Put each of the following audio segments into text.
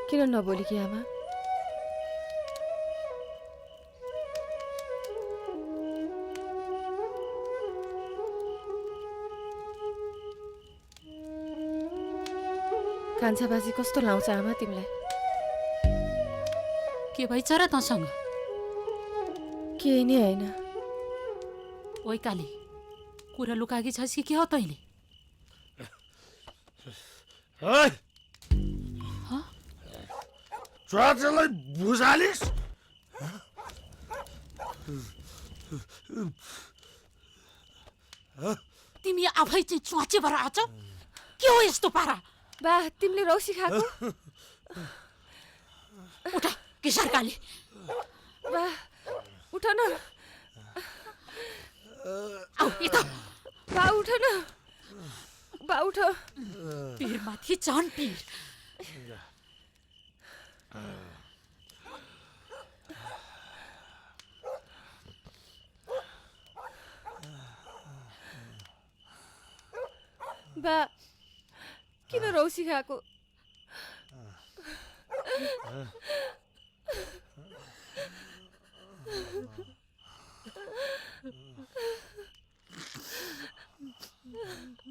किन नबोलेकी आमा? कान्छा बाजी कस्तो लाउँछ आमा तिमीलाई? के भइछ र तँसँग? केही नै होइन। ओइ काली, कुरा लुकाकी छस् कि के हो तैँले? छोराछोरीलाई बुझालिस्? तिमी आफै चाहिँ च्वाचे भएर आछ? के हो यस्तो पारा? बा तिमीले रौसी खाएको? उठ किशोर काली। बा उठ न। आऊ यता। बा उठ न। बा उठ। पिरमाथि झन् पिर। बा किन रौसी खाएको?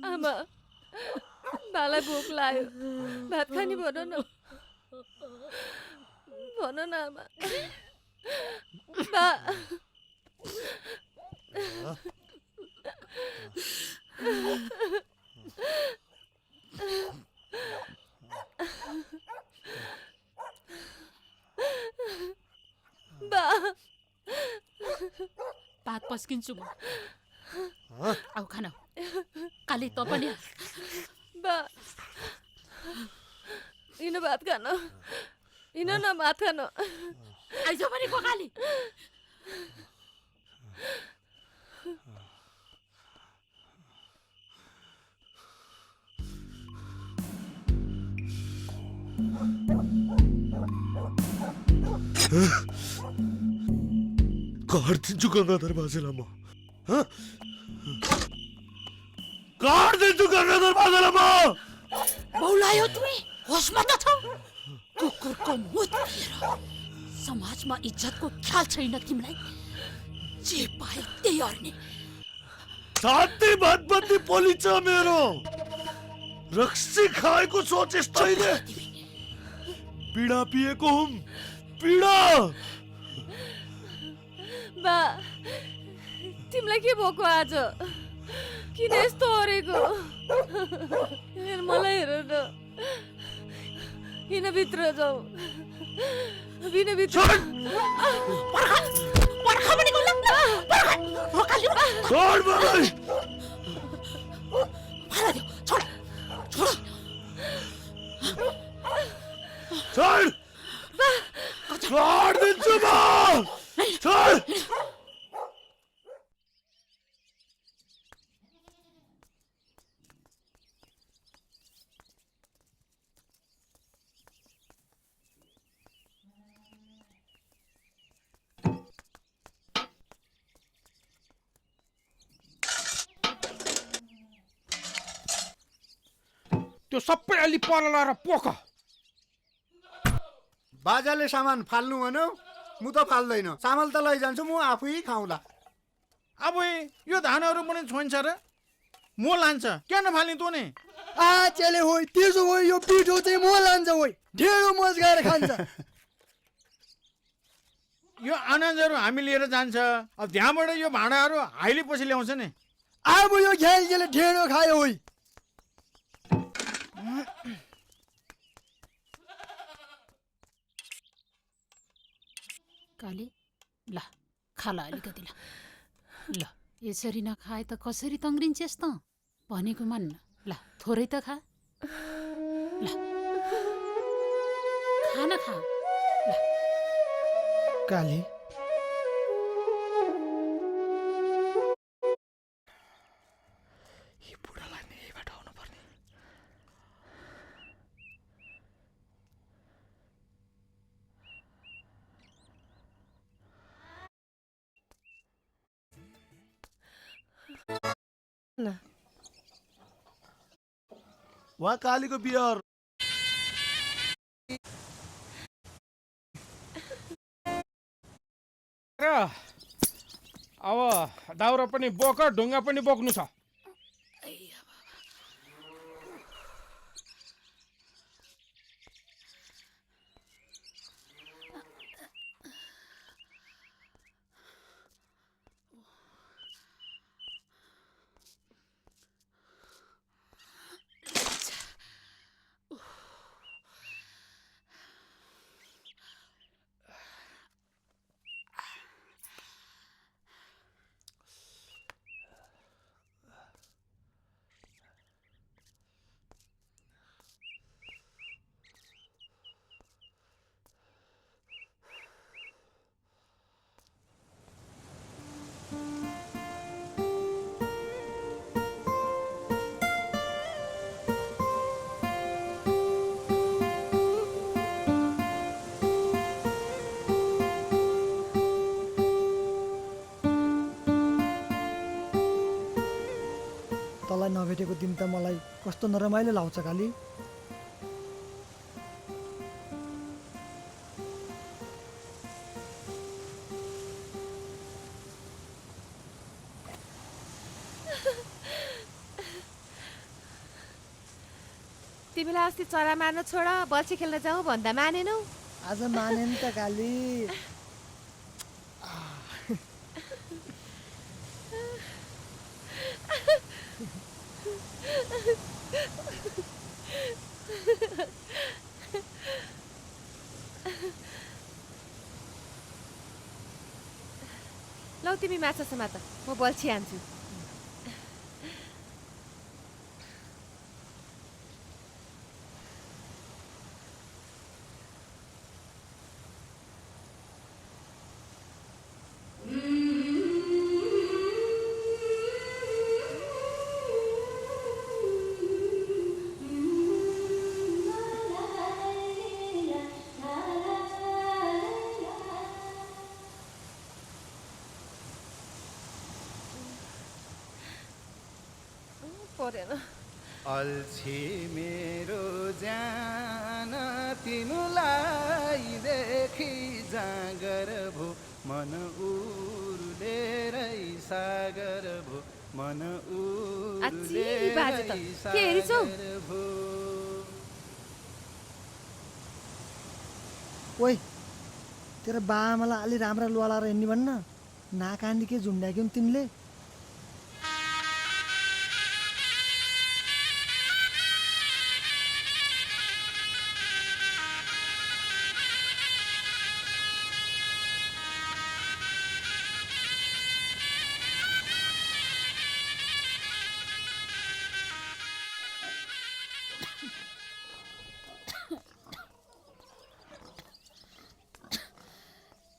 आमा बालाई भोक लाग्यो, भात खाने भन न। भन न आमा। बा बा भात पस्किन्छु म। आऊ खान। काली त पनि बा हिँड भात खान। हिँड न भात खान। आइज भनेको काली। काट्दिन्छु गङ्गाधर बाजेलाई म। काट्दिन्छु गङ्गाधर बाजेलाई म। बौलायो तिमी? होसमा त छौ? कुकुरको मुत पिएर समाजमा इज्जतको ख्याल छैन तिमीलाई? जे पाए त्यही अर्ने। छाती भतभती पोलिन्छ मेरो। रक्सी खाएको सोचेस् तैँले? पीडा पिएको हुँ, पीडा। बा तिमीलाई के भएको आज? किन यस्तो अरेको? हेर मलाई हेर न। हिँड भित्र जाऊ। हिँड भित्र। पर्खा भनेको ल। छोड मलाई। भाला देऊ, छोड। छोड। छोड। छोडिदिन्छु म। छोड। त्यो सबै अलि पर लाएर पोख। बाजाले सामान फाल्नु भन्यो, म त फाल्दैन। चामल त लैजान्छु, म आफै खाउँला। अब यो धानहरू पनि छोइन्छ र म लान्छ क्या नफाल्ने तँ नि? चेले होइ त्यसो हो। यो पिठो चाहिँ म लान्छ होइ। ढेँडो मज गएर खान्छ। यो अनाजहरू हामी लिएर जान्छ। अब त्यहाँबाट यो भाँडाहरू हाइली पछि ल्याउँछ नि। अब यो घ्यालले ढेँडो खायो होइ। काली ल खाला अलिकति ल। ल यसरी नखाए त कसरी तङ्ग्रिन्छेस् त? भनेको मान्न। ल थोरै त खा। ल खाना खा। ल काली यी बुढालाई नै यहीबाट आउनु पर्ने। वहाँ कालीको बियर अब दाउरा पनि बोक ढुङ्गा पनि बोक्नु छ। तँलाई नभेटेको दिन त मलाई कस्तो नरमाइलो लाग्छ काली। तिमीलाई अस्ति चरा मार्न छोड बल्छी खेल्न जाऊ भन्दा मानेनौ। आज माने नि त काली। लौ तिमी माछा समात, म बल्छी हान्छु। परेन। अल्छी मेरो जान तिमीलाई देखि जागर भो मन उर्लेरै सागर भो मन उर्लेरै सागर भो। ओइ तेरो बाआमालाई अलि राम्रा लुवा लाएर हिँड्ने भन्न, नाकान्दी के झुन्ड्याक्यौ नि तिमीले।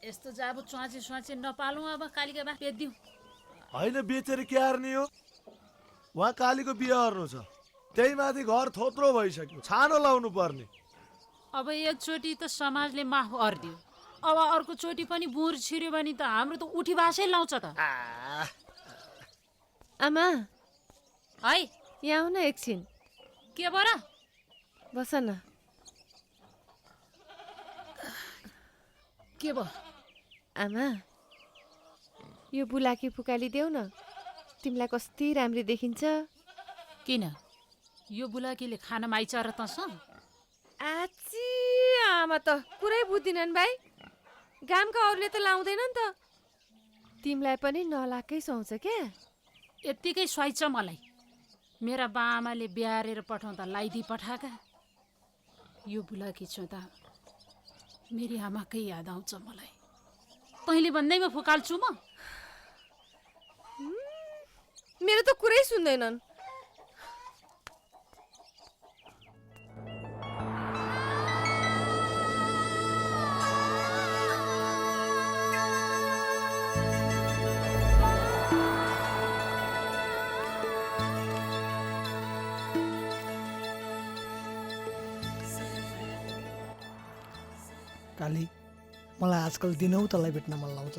यस्तो जाबु च्वाची स्वाची नपालौँ अब कालीका बा बेच्दिउँ। होइन बेचेर के हार्ने हो? उहाँ कालीको बिहे गर्नु छ, त्यही माथि घर थोत्रो भइसक्यो, छानो लाउनु पर्ने। अब एकचोटि त समाजले माफ गरिदियो, अब अर्को चोटि पनि बुर छिर्यो भने त हाम्रो त उठी बासै लाउँछ त। आमा है यहाँ आऊ न एकछिन। के बर बस न। के भयो? आमा यो बुलाकी फुकालिदेऊ न, तिमीलाई कस्ती राम्री देखिन्छ। किन यो बुलाकीले खानामा आइच र तँस? आची आमा त पुरै बुझ्दिनन् भाइ, गामका अरूले त लाउँदैन नि त, तिमीलाई पनि नलाकै सुहाउँछ क्या। यत्तिकै स्वाइछ मलाई, मेरा बाआमाले ब्यारेर पठाउँदा लाइदी पठाएका। यो बुलाकी छुँदा मेरी आमाकै याद आउँछ मलाई। तैँले भन्दैमा फुकाल्छु म? मेरो त कुरै सुन्दैनन्। काली मलाई आजकल दिनौ तँलाई भेट्न मन लाउँछ।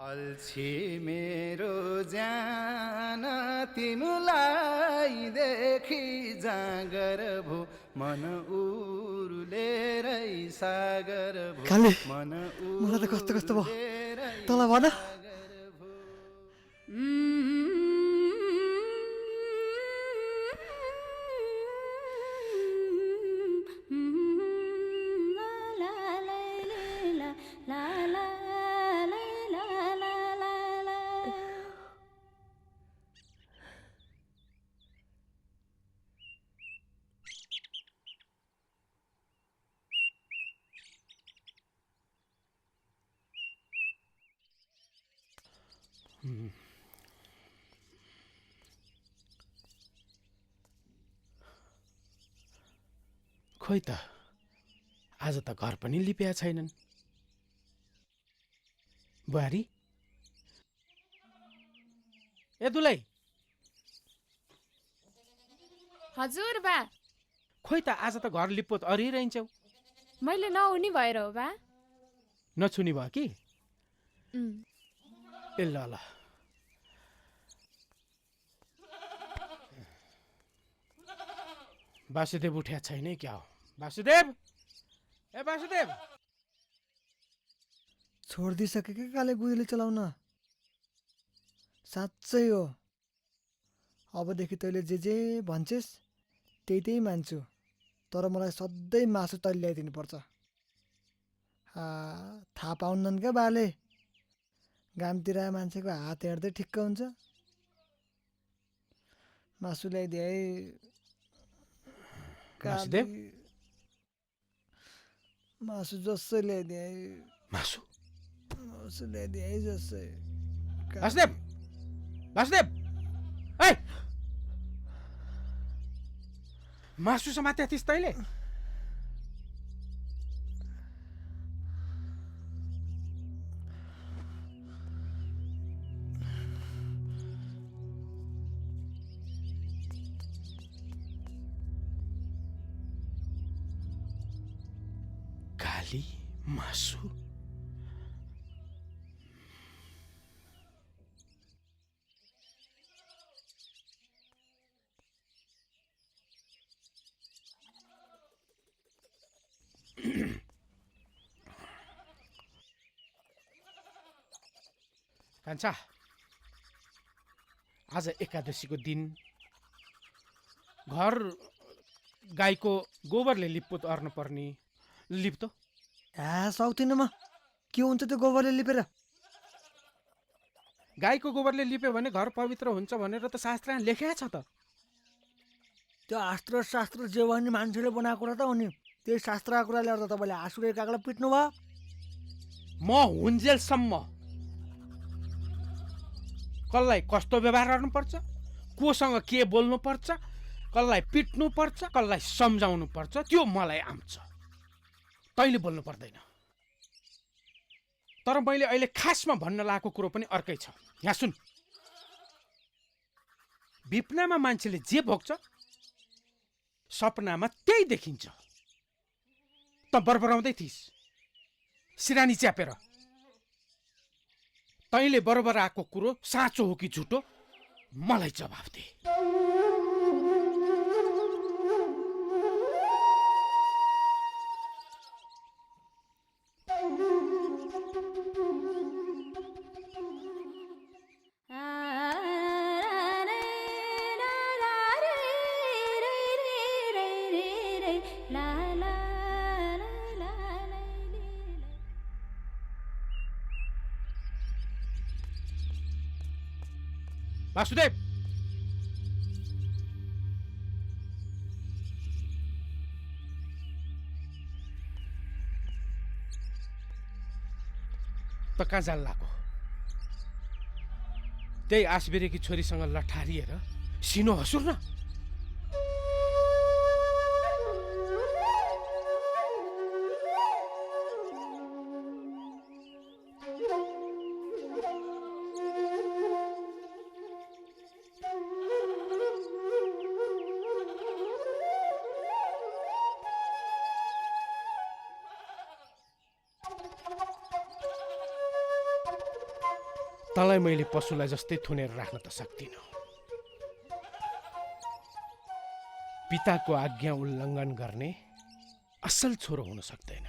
अल्छी मेरो ज्यान तिमीलाई देखि जागर भो मन उर्लेरै सागर भो काले, मन मलाई त कस्तो कस्तो भयो तँलाई भन खोइ त आज त घर पनि लिपेका छैनन्। बुहारी ए दुलै, हजुर बा, खोइ त आज त घर लिपोत अरिरहन्छौ। मैले नहुने भएर हो बा। नछुनी भयो कि? उम्, ए ल ल। वासुदेव उठ्या छैन क्या हो? वासुदेव, ए वासुदेव। छोडिदिइसके कि काले गुदीले चलाउन। साँच्चै हो, अबदेखि तैँले जे भन्छेस् त्यही मान्छु, तर मलाई सधैँ मासु तैँले ल्याइदिनु पर्छ। थाहा पाउन्नन् क्या बाले, घामतिर मान्छेको हात हेर्दै ठिक्क हुन्छ। मासु ल्याइदिए है वासुदेव, मासु जसै ल्याइदिए है, मासु मासु ल्याइदिए है जसै। वासुदेव, वासुदेव, ए मासु समात्या थिइस् तैँले? काली मासु। कान्छा, आज एकादशीको दिन घर गाईको गोबरले लिप्पोत अर्न पर्ने, लिप त। सक्दिनँ म, के हुन्छ त्यो गोबरले लिपेर? गाईको गोबरले लिप्यो भने घर पवित्र हुन्छ भनेर त शास्त्रमा लेखेको छ त। त्यो शास्त्र जे भने मान्छेले बनाएको कुरा त हो नि, त्यही शास्त्रका कुरा ल्याएर त तपाईँले आँसुरे कागलाई पिट्नु भयो। म हुन्जेलसम्म कसलाई कस्तो व्यवहार गर्नुपर्छ, कोसँग के बोल्नुपर्छ, कसलाई पिट्नुपर्छ, कसलाई सम्झाउनु पर्छ, त्यो मलाई आउँछ। तैँले बोल्नु पर्दैन। तर मैले अहिले खासमा भन्न लागेको कुरो पनि अर्कै छ। यहाँ सुन, विपनामा मान्छेले जे भोग्छ सपनामा त्यही देखिन्छ। त बरबराउँदै थिइस् सिरानी च्यापेर। तैँले बरोबर आएको कुरो साँचो हो कि झुटो मलाई जवाफ दे। वासुदेव, त कहाँ जान लाग्यो? त्यही आसबिरेकी छोरीसँग लठारिएर सिनो हसुर न। तँलाई मैले पशुलाई जस्तै थुनेर राख्न त सक्दिनँ। पिताको आज्ञा उल्लङ्घन गर्ने असल छोरो हुन सक्दैन।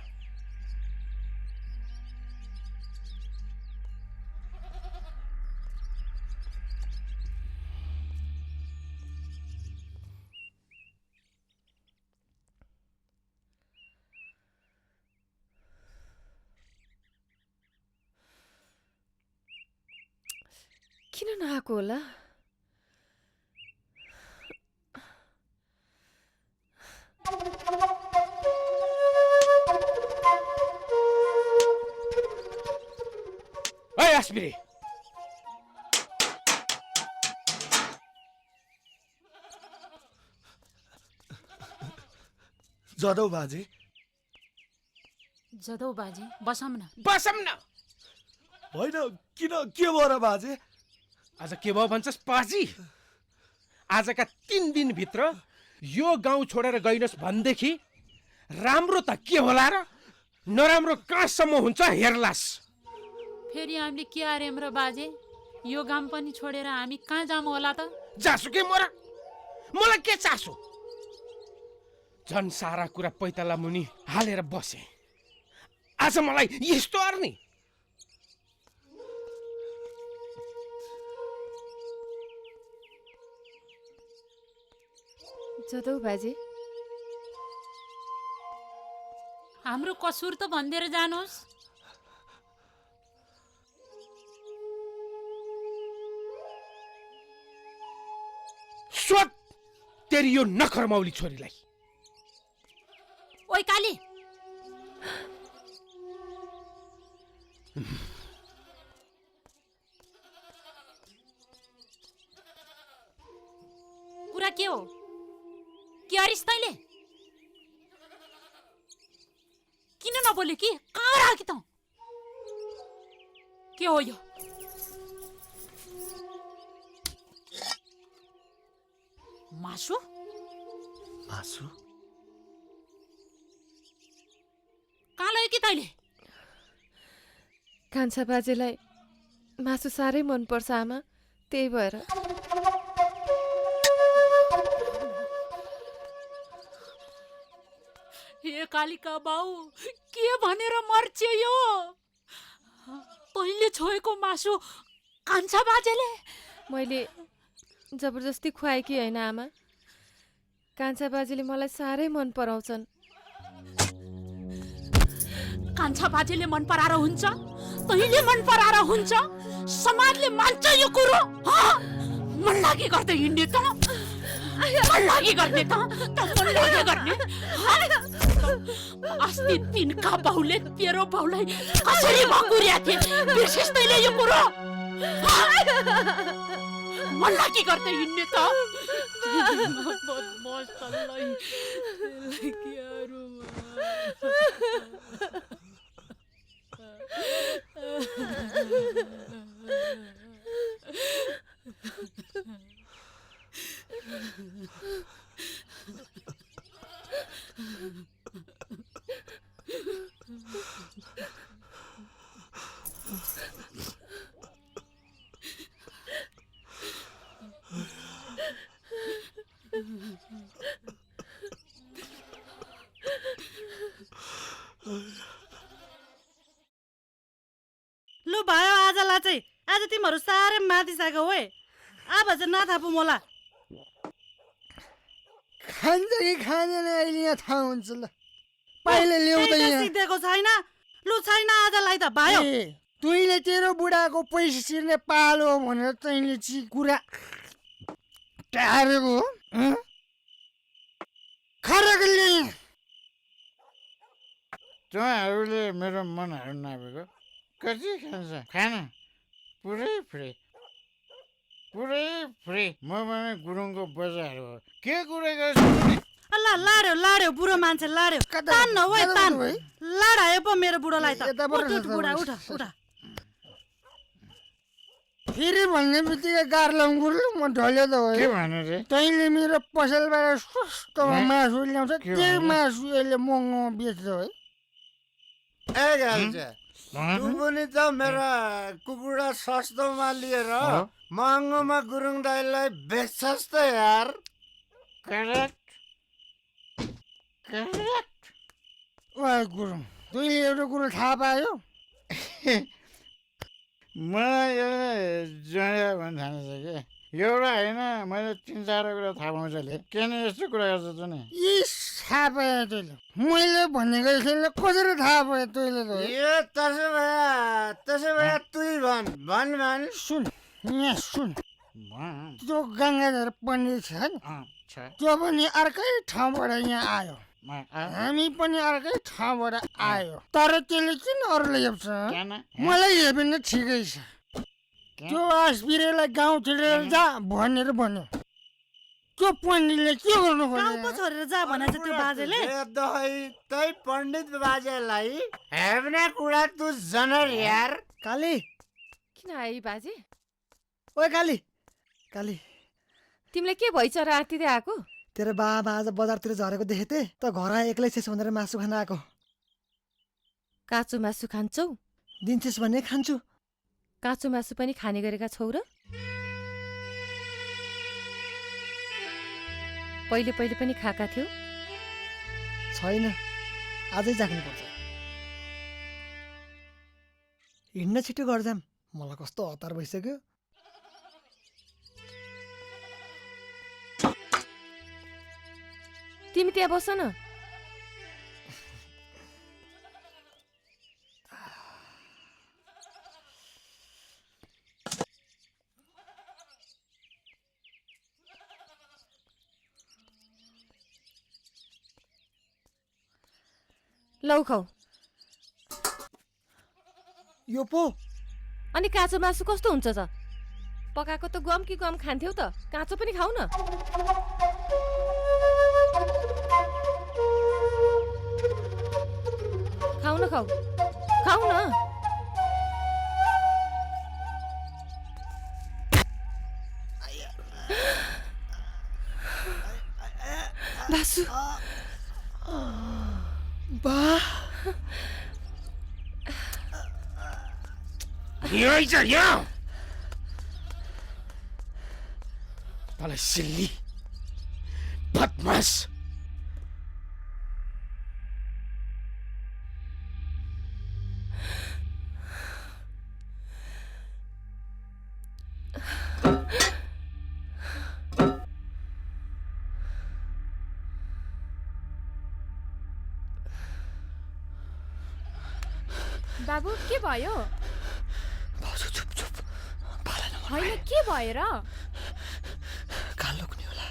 किन नआएको होला? ऐ आसबिरे, जदौ बाजे। जदौ बाजे बसौँ न। बसम न। होइन, किन, के भयो र बाजे? आज के भयो भन्छस् पाजी? आजका 3 दिनभित्र यो गाउँ छोडेर गइनस् भनेदेखि राम्रो त के होला र नराम्रो कहाँसम्म हुन्छ हेर्लास्। फेरि हामीले के हार्यौँ र बाजे? यो गाउँ पनि छोडेर हामी कहाँ जाऊँ होला त? जासुकै मोरा, मलाई के चासो? झन् सारा कुरा पैताला मुनि हालेर बसे। आज मलाई यस्तो अर्नी। जदौ बाजे, हाम्रो कसुर त भनिदिएर जानुहोस्। सोध तेरी यो नखरमौली छोरीलाई। ओइ काली, कुरा के हो? के अरिस् तैँले? किन नबोल्यो कि? कहाँ राखी त? के हो यो? मासु? मासु? कहाँ लग्यो कि तैँले? कान्छा बाजेलाई मासु साह्रै मनपर्छ आमा, त्यही भएर। हे कालिका बाउ, के भनेर मर्छ यो? तैँले छोएको मासु कान्छा बाजेले? मैले जबरजस्ती खुवाएँ कि होइन आमा? कान्छा बाजेले मलाई साह्रै मन पराउँछन्। कान्छा बाजेले मन पराएर हुन्छ? तैँले मन पराएर हुन्छ? समाजले मान्छ यो कुरो? मन लागि गर्दै हिँड्ने त? मन लागि गर्ने त? मन लागि गर्ने? अस्ति तिनका बाउले तेरो बाउलाई कसरी भकुर्या थिए, बिर्सिस् तैँले यो कुरो? मन लागि गर्दै हिँड्ने त? बदमास तँलाई लु भयो आजलाई चाहिँ। आज तिमीहरू साह्रै माथिसक्यो है। अब चाहिँ नथापु मोला। खान्छ कि खाँदैन अहिले यहाँ थाहा हुन्छ। ल पहिले ल्याउँदै यहाँ सिद्धेको छैन। लु छैन आजलाई त भयो। तुइले तेरो बुढाको पैसा सिर्ने पालो भनेर तैँले कुरा टारेको हो। तपाईँहरूले मेरो मनहरू नापेको कति खान्छ खाना पुरै फ्री पुरै फ्री म भने गुरुङको बजार हो के कुरा गर्छु ल लाड्यो बुढो मान्छे लाड्यो तान्न हो है तान लाडायो पो मेरो बुढोलाई त उठ बुढा उठ फेरि भन्ने बित्तिकै गार्लङ गुर्लु म ढल्यो त हो के भन्नु रे तैँले मेरो पसलबाट सस्तोमा मासु ल्याउँछ त्यही मासु यसले महँगो बेच्छ है ए गाल्छ तँ पनि त मेरा कुकुरा सस्तोमा लिएर महँगोमा गुरुङ दाइलाई बेच्छस् त यार करेक्ट वा गुरुङ तैँले एउटा कुरो थाहा पायो मलाई एउटा जया भन्न थालेछ क्या एउटा होइन मैले 3-4 कुरा थाहा पाउँछले किन यस्तो कुरा गर्छ त नि यी थाहा पायो तैँले मैले भनेको यसैले कसरी थाहा पायो तैँले त यो त्यसो भए तुई भन सुन यहाँ सुन त्यो गङ्गाधर पण्डित छ नि त्यो पनि अर्कै ठाउँबाट यहाँ आयो हामी पनि अर्कै ठाउँबाट आयो तर त्यसले किन अरूलाई हेप्छ मलाई हेप्यो भने ठिकै छ त्यो आसबिरेलाई गाउँ छोडेर जा भनेर भन्यो त्यो पण्डितले के गर्नु गाउँ पो छोडेर जा भनेछ त्यो बाजेले तै पण्डित बाजेलाई हेप्ने कुरा तु जनर यार काली किन आयो बाजे ओए काली काली तिमीलाई के भइछ र आँटिँदै आएको तेरो बाबा आज बजारतिर झरेको देखेथे त घर एक्लै छेस भनेर मासु खान आएको काँचो मासु खान्छौ दिन्छेस भने खान्छु काँचो मासु पनि खाने गरेका छौ र पहिले पनि खाएका थियौ छैन आजै जाग्नुपर्छ हिँड्न छिटो गर्जाम मलाई कस्तो हतार भइसक्यो तिमी त्यहाँ बस न लौ खाऊ यो पो अनि काँचो मासु कस्तो हुन्छ त पकाएको त गम कि गम खान्थ्यौ त काँचो पनि खाऊ न खाऊ न खाऊ न बासु बा तँलाई सिल्ली बदमास बाबु के भयो भाउजू चुप चुप पालन होइन के भयो र कान लुक्ने होला